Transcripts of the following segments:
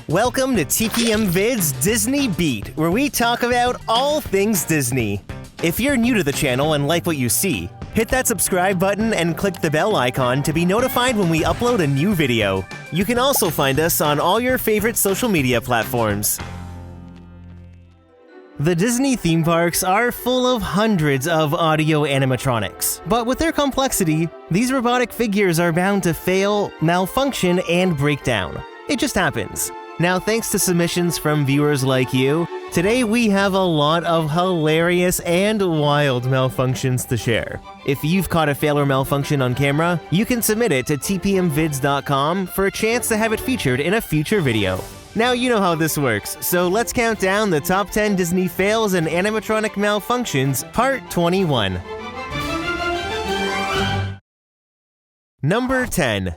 Welcome to TPM Vid's Disney Beat, where we talk about all things Disney. If you're new to the channel and like what you see, hit that subscribe button and click the bell icon to be notified when we upload a new video. You can also find us on all your favorite social media platforms. The Disney theme parks are full of hundreds of audio animatronics, but with their complexity, these robotic figures are bound to fail, malfunction, and break down. It just happens. Now, thanks to submissions from viewers like you, today we have a lot of hilarious and wild malfunctions to share. If you've caught a fail or malfunction on camera, you can submit it to tpmvids.com for a chance to have it featured in a future video. Now you know how this works, so let's count down the top 10 Disney fails and animatronic malfunctions, part 21. Number 10.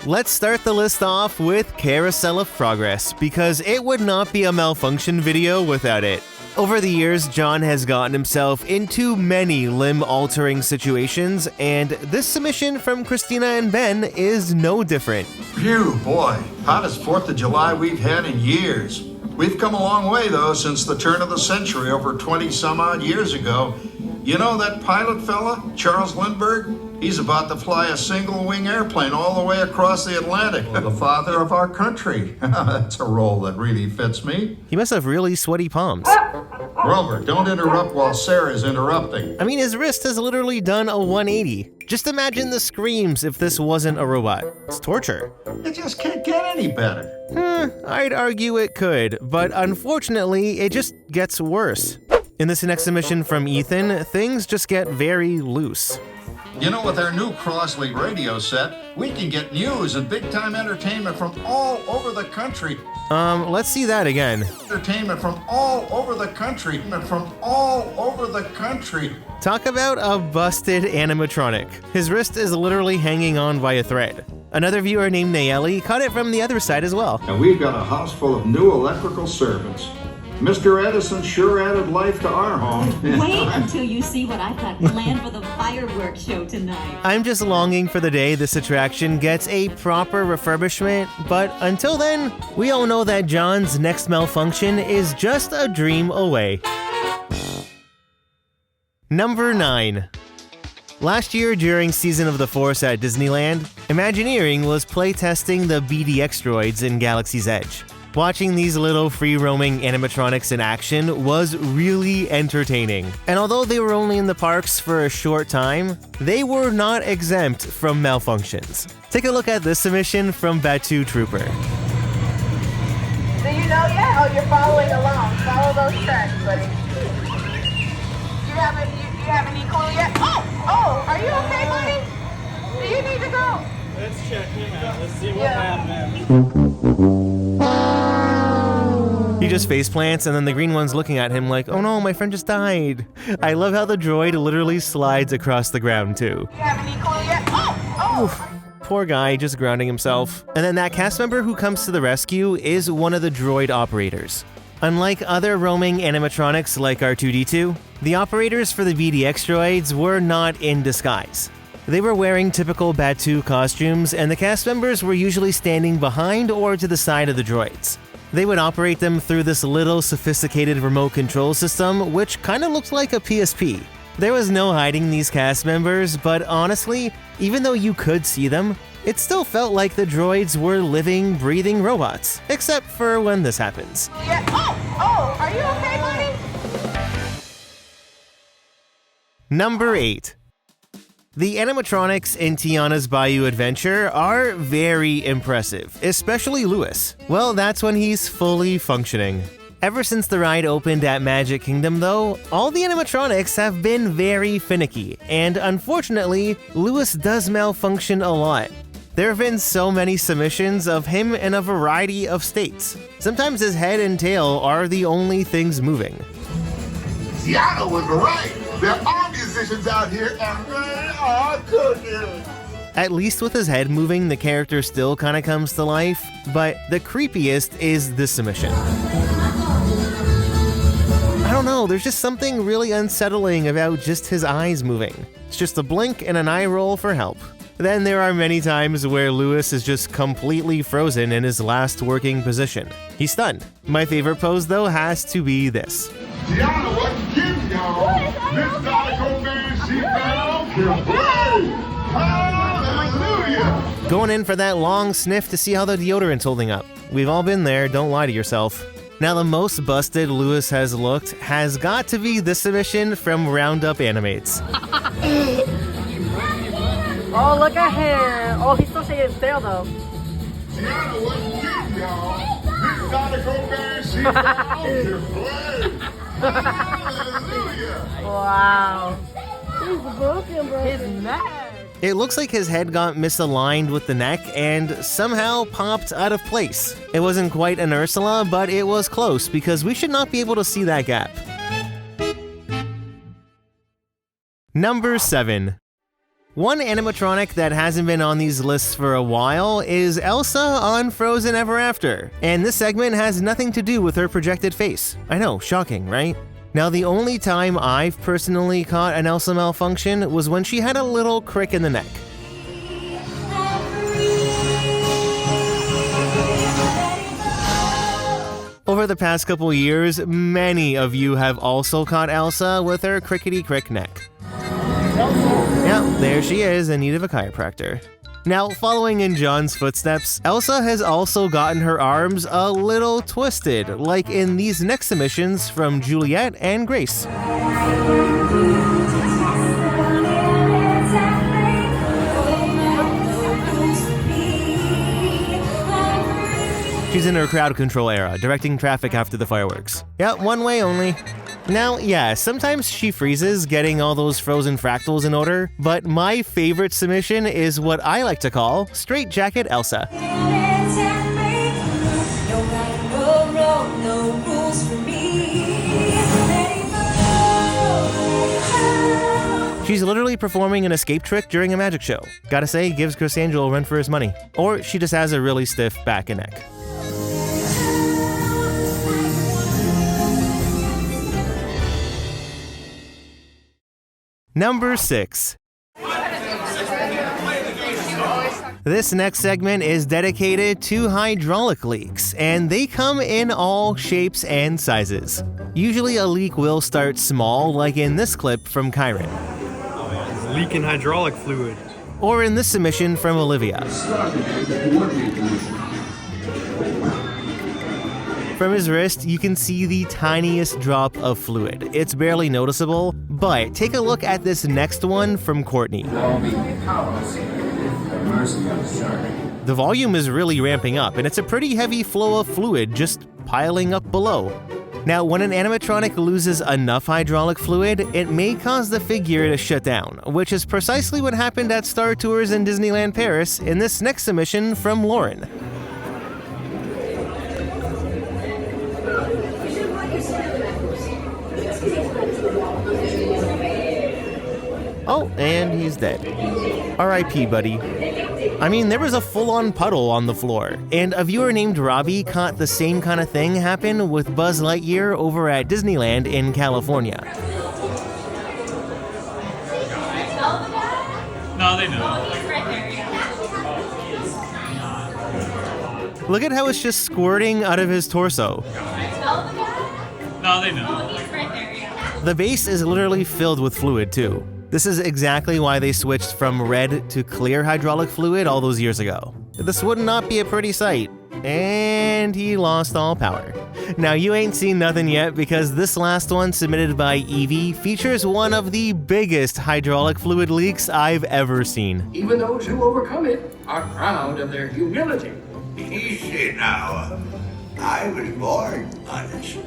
Let's start the list off with Carousel of Progress, because it would not be a malfunction video without it. Over the years, John has gotten himself into many limb-altering situations, and this submission from Christina and Ben is no different. Phew, boy, hottest 4th of July we've had in years. We've come a long way, though, since the turn of the century, over 20-some-odd years ago. You know that pilot fella, Charles Lindbergh? He's about to fly a single-wing airplane all the way across the Atlantic. The father of our country. That's a role that really fits me. He must have really sweaty palms. Grover, don't interrupt while Sarah's interrupting. I mean, his wrist has literally done a 180. Just imagine the screams if this wasn't a robot. It's torture. It just can't get any better. I'd argue it could, but unfortunately, it just gets worse. In this next submission from Ethan, things just get very loose. You know, with our new Crossley radio set, we can get news and big-time entertainment from all over the country. Let's see that again. Entertainment from all over the country. From all over the country. Talk about a busted animatronic. His wrist is literally hanging on by a thread. Another viewer named Nayeli caught it from the other side as well. And we've got a house full of new electrical servants. Mr. Edison sure added life to our home. Wait until you see what I've got planned for the fireworks show tonight. I'm just longing for the day this attraction gets a proper refurbishment, but until then, we all know that John's next malfunction is just a dream away. Number 9. Last year during Season of the Force at Disneyland, Imagineering was playtesting the BDX droids in Galaxy's Edge. Watching these little free-roaming animatronics in action was really entertaining. And although they were only in the parks for a short time, they were not exempt from malfunctions. Take a look at this submission from Batu Trooper. Do you know yet? Oh, you're following along. Follow those tracks, buddy. You have any clue yet? Oh, are you okay, buddy? Do you need to go? Let's check him out. Let's see what happens. He just face plants, and then the green one's looking at him like, oh no, my friend just died. I love how the droid literally slides across the ground too. Do you have any clue yet? Oh! Poor guy, just grounding himself. And then that cast member who comes to the rescue is one of the droid operators. Unlike other roaming animatronics like R2-D2, the operators for the BDX droids were not in disguise. They were wearing typical Batu costumes, and the cast members were usually standing behind or to the side of the droids. They would operate them through this little sophisticated remote control system, which kind of looked like a PSP. There was no hiding these cast members, but honestly, even though you could see them, it still felt like the droids were living, breathing robots, except for when this happens. Yeah. Oh, are you okay, buddy? Number 8. The animatronics in Tiana's Bayou adventure are very impressive, especially Louis. Well, that's when he's fully functioning. Ever since the ride opened at Magic Kingdom though, all the animatronics have been very finicky, and unfortunately, Louis does malfunction a lot. There have been so many submissions of him in a variety of states. Sometimes his head and tail are the only things moving. Tiana was right. There are musicians out here, and they are cooking. At least with his head moving, the character still kind of comes to life, but the creepiest is this submission. I don't know, there's just something really unsettling about just his eyes moving. It's just a blink and an eye roll for help. Then there are many times where Louis is just completely frozen in his last working position. He's stunned. My favorite pose though has to be this. Tiana wasn't kidding, y'all. This Dinoco man, she found can play. Hallelujah. Going in for that long sniff to see how the deodorant's holding up. We've all been there, don't lie to yourself. Now the most busted Louis has looked has got to be this submission from Roundup Animates. Oh, look at him. Oh, he's still shaking his tail though. Tiana wasn't kidding, y'all. This Dinoco man, she found can play. Hallelujah. Wow. He's broken, bro. His neck. It looks like his head got misaligned with the neck and somehow popped out of place. It wasn't quite an Ursula, but it was close because we should not be able to see that gap. Number 7. One animatronic that hasn't been on these lists for a while is Elsa on Frozen Ever After, and this segment has nothing to do with her projected face. I know, shocking, right? Now, the only time I've personally caught an Elsa malfunction was when she had a little crick in the neck. Over the past couple years, many of you have also caught Elsa with her crickety-crick neck. Yeah, there she is in need of a chiropractor. Now, following in John's footsteps, Elsa has also gotten her arms a little twisted, like in these next submissions from Juliet and Grace. She's in her crowd control era, directing traffic after the fireworks. Yeah, one way only. Now, yeah, sometimes she freezes getting all those frozen fractals in order, but my favorite submission is what I like to call Straight Jacket Elsa. She's literally performing an escape trick during a magic show. Gotta say, gives Chris Angel a run for his money. Or she just has a really stiff back and neck. Number 6. This next segment is dedicated to hydraulic leaks, and they come in all shapes and sizes. Usually a leak will start small, like in this clip from Kyron. Leaking hydraulic fluid. Or in this submission from Olivia. From his wrist, you can see the tiniest drop of fluid. It's barely noticeable, but take a look at this next one from Courtney. The volume is really ramping up, and it's a pretty heavy flow of fluid just piling up below. Now, when an animatronic loses enough hydraulic fluid, it may cause the figure to shut down, which is precisely what happened at Star Tours in Disneyland Paris in this next submission from Lauren. Oh, and he's dead. R.I.P., buddy. I mean, there was a full-on puddle on the floor, and a viewer named Robbie caught the same kind of thing happen with Buzz Lightyear over at Disneyland in California. No, they know. Look at how it's just squirting out of his torso. No, they know. The base is literally filled with fluid, too. This is exactly why they switched from red to clear hydraulic fluid all those years ago. This would not be a pretty sight. And he lost all power. Now, you ain't seen nothing yet because this last one, submitted by Evie, features one of the biggest hydraulic fluid leaks I've ever seen. Even those who overcome it are proud of their humility. Easy now. I was born honest.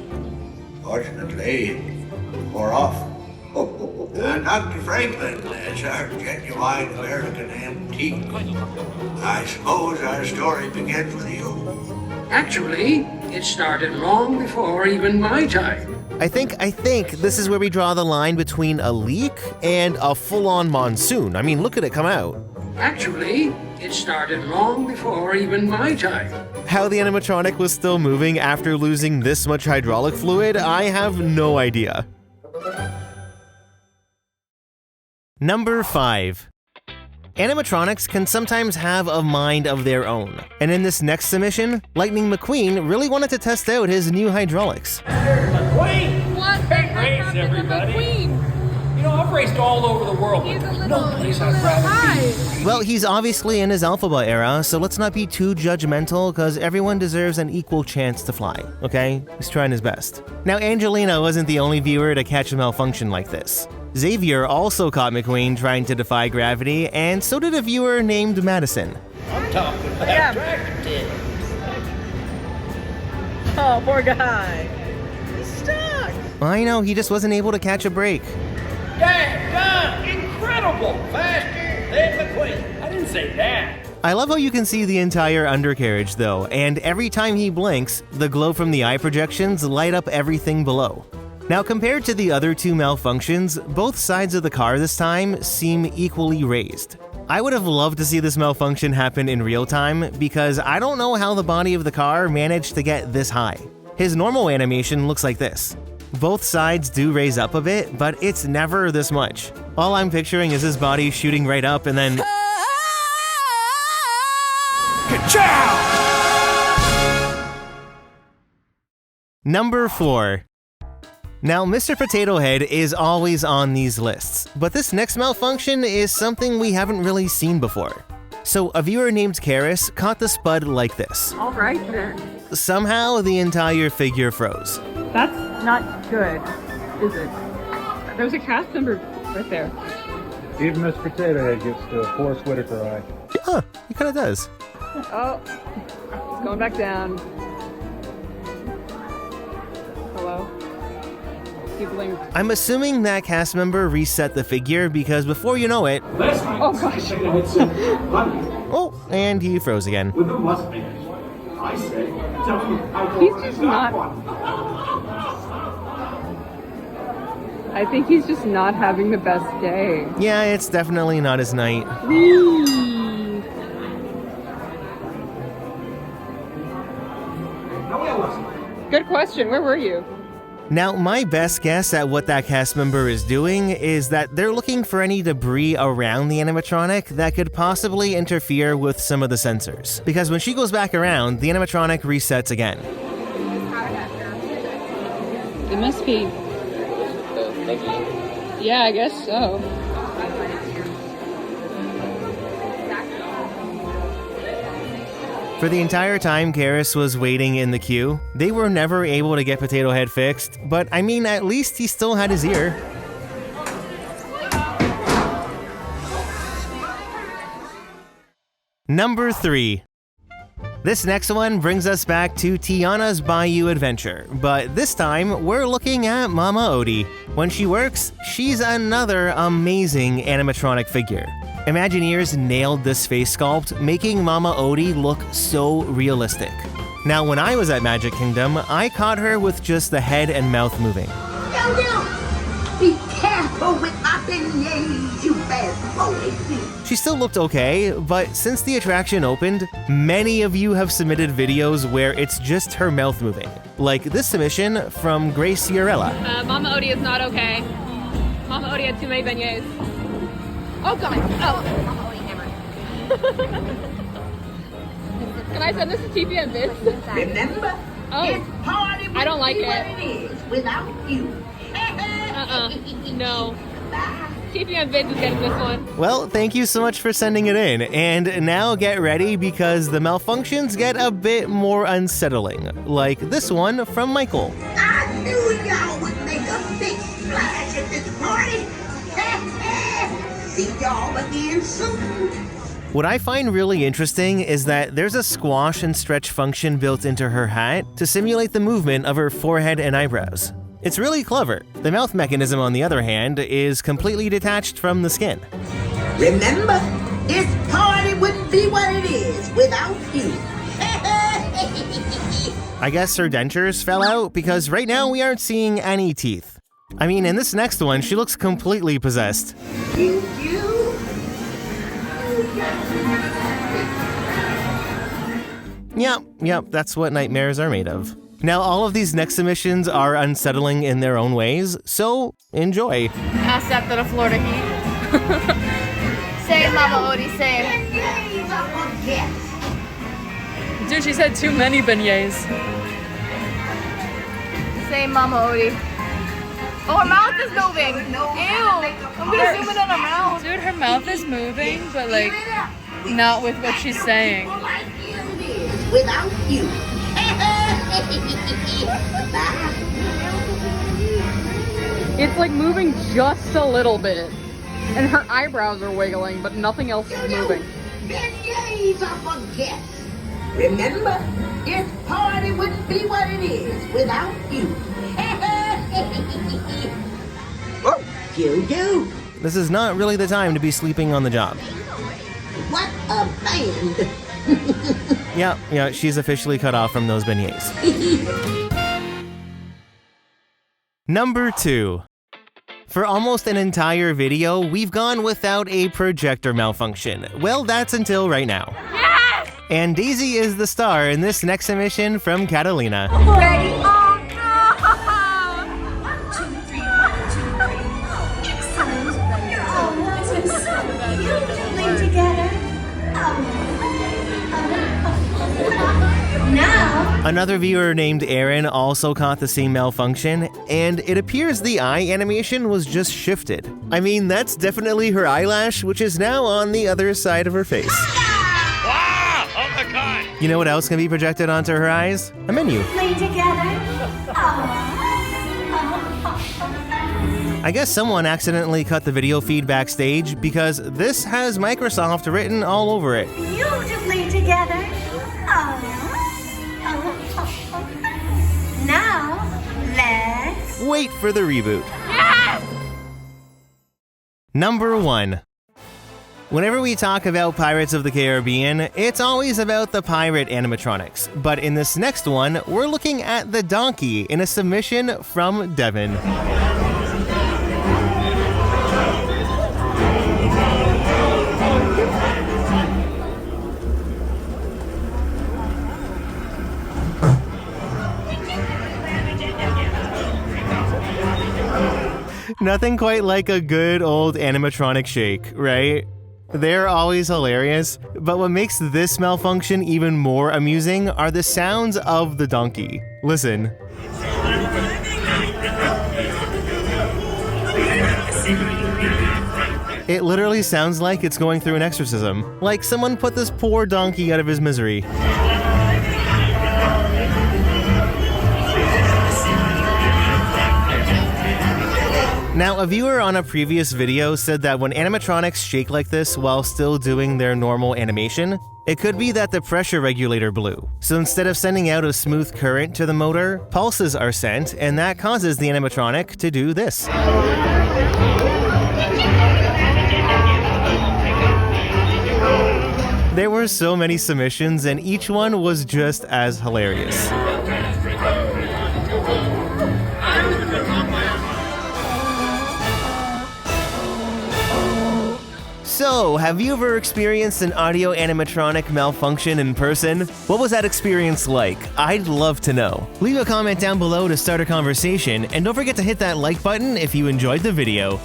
Fortunately, more often. Dr. Franklin is our genuine American antique. I suppose our story begins with you. Actually, it started long before even my time. I think this is where we draw the line between a leak and a full-on monsoon. I mean, look at it come out. Actually, it started long before even my time. How the animatronic was still moving after losing this much hydraulic fluid, I have no idea. Number 5. Animatronics can sometimes have a mind of their own. And in this next submission, Lightning McQueen really wanted to test out his new hydraulics. McQueen! What? Big race, everybody! You know, I've raced all over the world. He's a little, No place I'd rather be. Well, he's obviously in his Alphaba era, so let's not be too judgmental because everyone deserves an equal chance to fly, okay? He's trying his best. Now, Angelina wasn't the only viewer to catch a malfunction like this. Xavier also caught McQueen trying to defy gravity, and so did a viewer named Madison. I'm talking about tractor tip. Oh, poor guy. He's stuck. I know, he just wasn't able to catch a break. Dang, incredible! Faster than McQueen. I didn't say that. I love how you can see the entire undercarriage though, and every time he blinks, the glow from the eye projections light up everything below. Now compared to the other two malfunctions, both sides of the car this time seem equally raised. I would have loved to see this malfunction happen in real time because I don't know how the body of the car managed to get this high. His normal animation looks like this. Both sides do raise up a bit, but it's never this much. All I'm picturing is his body shooting right up and then... Number 4. Now, Mr. Potato Head is always on these lists, but this next malfunction is something we haven't really seen before. So, a viewer named Karis caught the spud like this. All right then. Somehow, the entire figure froze. That's not good, is it? There's a cast member right there. Even Mr. Potato Head gets the Forrest Whitaker eye. Huh, he kinda does. Oh, it's going back down. Hello? He blinked. I'm assuming that cast member reset the figure because before you know it... Oh gosh. Oh, and he froze again. He's just not... I think he's just not having the best day. Yeah, it's definitely not his night. Good question. Where were you? Now, my best guess at what that cast member is doing is that they're looking for any debris around the animatronic that could possibly interfere with some of the sensors. Because when she goes back around, the animatronic resets again. It must be. Yeah, I guess so. For the entire time Karis was waiting in the queue, they were never able to get Potato Head fixed, but I mean, at least he still had his ear. Number 3. This next one brings us back to Tiana's Bayou adventure, but this time we're looking at Mama Odie. When she works, she's another amazing animatronic figure. Imagineers nailed this face sculpt, making Mama Odie look so realistic. Now, when I was at Magic Kingdom, I caught her with just the head and mouth moving. Be careful with my beignets, you bad boy. She still looked okay, but since the attraction opened, many of you have submitted videos where it's just her mouth moving. Like this submission from Grace Ciarella. Mama Odie is not okay. Mama Odie had too many beignets. Oh god! Oh! Mama Odie hammered. Can I send this to TP and Vince? Remember, Oh, party I don't like what it. it is without you. No. TP and Vince is getting this one. Well, thank you so much for sending it in, and now get ready because the malfunctions get a bit more unsettling, like this one from Michael. I knew y'all would make a big splash at this party. See y'all again soon. What I find really interesting is that there's a squash and stretch function built into her hat to simulate the movement of her forehead and eyebrows. It's really clever. The mouth mechanism, on the other hand, is completely detached from the skin. Remember, this party wouldn't be what it is without you. I guess her dentures fell out because right now we aren't seeing any teeth. I mean, in this next one, she looks completely possessed. Yep, that's what nightmares are made of. Now, all of these next submissions are unsettling in their own ways, so enjoy. Pass that to the Florida Heat. Same, Mama Odie, same. Dude, she said too many beignets. Same, Mama Odie. Oh, her mouth is moving. Ew. I'm gonna zoom in on her mouth. Dude, her mouth is moving, but like, not with what she's saying. Without you. It's like moving just a little bit. And her eyebrows are wiggling, but nothing else is moving. Beignets are for guests. Remember, this party wouldn't be what it is without you. Oh, Jojo. This is not really the time to be sleeping on the job. What a band. Yeah, she's officially cut off from those beignets. Number 2. For almost an entire video, we've gone without a projector malfunction. Well, that's until right now. Yes! And Daisy is the star in this next submission from Catalina. Ready? Oh no! 1, 2, 3, 1, 2, 3. Excellent. You're all so beautifully together. Now. Another viewer named Aaron also caught the same malfunction, and it appears the eye animation was just shifted. I mean, that's definitely her eyelash, which is now on the other side of her face. Wow! Oh my god! You know what else can be projected onto her eyes? A menu. Play together. I guess someone accidentally cut the video feed backstage because this has Microsoft written all over it. Beautifully together. Now, let's Wait for the reboot. Yes! Number 1. Whenever we talk about Pirates of the Caribbean, it's always about the pirate animatronics. But in this next one, we're looking at the donkey in a submission from Devin. Nothing quite like a good old animatronic shake, right? They're always hilarious, but what makes this malfunction even more amusing are the sounds of the donkey. Listen. It literally sounds like it's going through an exorcism, like someone put this poor donkey out of his misery. Now, a viewer on a previous video said that when animatronics shake like this while still doing their normal animation, it could be that the pressure regulator blew. So instead of sending out a smooth current to the motor, pulses are sent, and that causes the animatronic to do this. There were so many submissions, and each one was just as hilarious. So, have you ever experienced an audio animatronic malfunction in person? What was that experience like? I'd love to know. Leave a comment down below to start a conversation, and don't forget to hit that like button if you enjoyed the video.